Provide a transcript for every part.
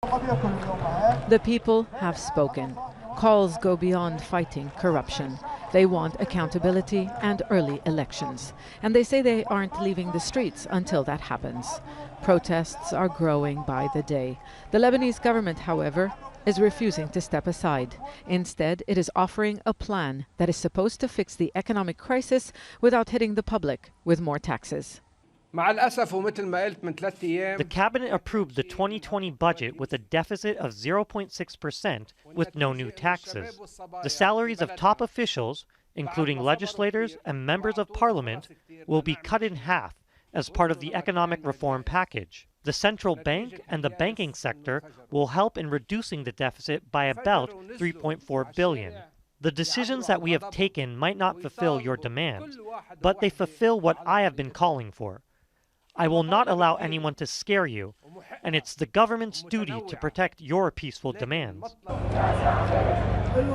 The people have spoken. Calls go beyond fighting corruption. They want accountability and early elections. And they say they aren't leaving the streets until that happens. Protests are growing by the day. The Lebanese government, however, is refusing to step aside. Instead, it is offering a plan that is supposed to fix the economic crisis without hitting the public with more taxes. The cabinet approved the 2020 budget with a deficit of 0.6% with no new taxes. The salaries of top officials, including legislators and members of parliament, will be cut in half as part of the economic reform package. The central bank and the banking sector will help in reducing the deficit by about $3.4 billion. The decisions that we have taken might not fulfill your demands, but they fulfill what I have been calling for. I will not allow anyone to scare you, and it's the government's duty to protect your peaceful demands.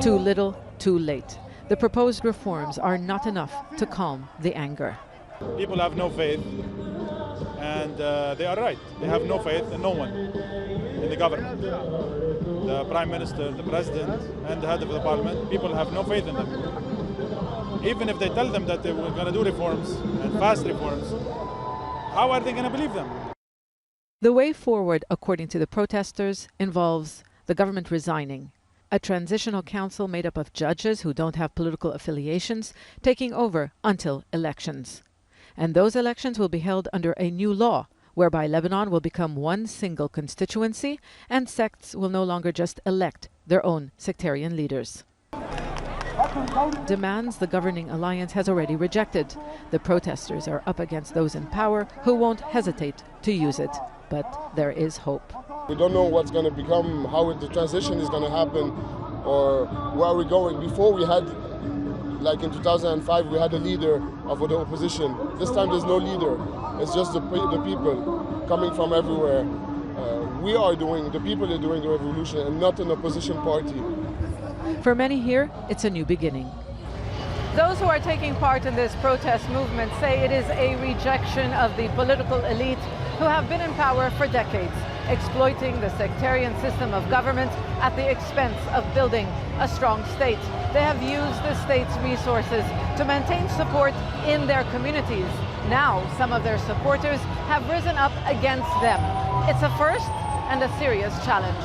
Too little, too late. The proposed reforms are not enough to calm the anger. People have no faith, and they are right. They have no faith in no one in the government. The Prime Minister, the President, and the head of the Parliament, people have no faith in them. Even if they tell them that they were going to do reforms, and fast reforms, how are they going to believe them? The way forward, according to the protesters, involves the government resigning, a transitional council made up of judges who don't have political affiliations taking over until elections. And those elections will be held under a new law, whereby Lebanon will become one single constituency and sects will no longer just elect their own sectarian leaders. Demands the governing alliance has already rejected. The protesters are up against those in power who won't hesitate to use it. But there is hope. We don't know what's going to become, how the transition is going to happen, or where we're going. Before we had, like in 2005, we had a leader of the opposition. This time there's no leader. It's just the people coming from everywhere. The people are doing the revolution and not an opposition party. For many here, it's a new beginning. Those who are taking part in this protest movement say it is a rejection of the political elite who have been in power for decades, exploiting the sectarian system of government at the expense of building a strong state. They have used the state's resources to maintain support in their communities. Now, some of their supporters have risen up against them. It's a first and a serious challenge.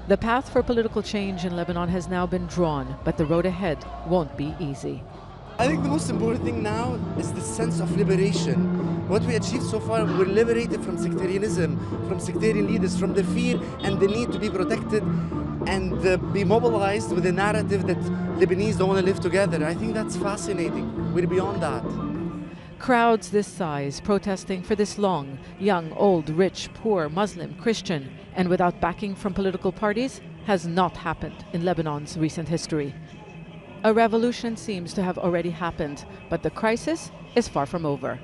The path for political change in Lebanon has now been drawn, but the road ahead won't be easy. I think the most important thing now is the sense of liberation. What we achieved so far, we're liberated from sectarianism, from sectarian leaders, from the fear and the need to be protected and be mobilized with a narrative that Lebanese don't want to live together. I think that's fascinating. We're beyond that. Crowds this size protesting for this long, young, old, rich, poor, Muslim, Christian, and without backing from political parties has not happened in Lebanon's recent history. A revolution seems to have already happened, but the crisis is far from over.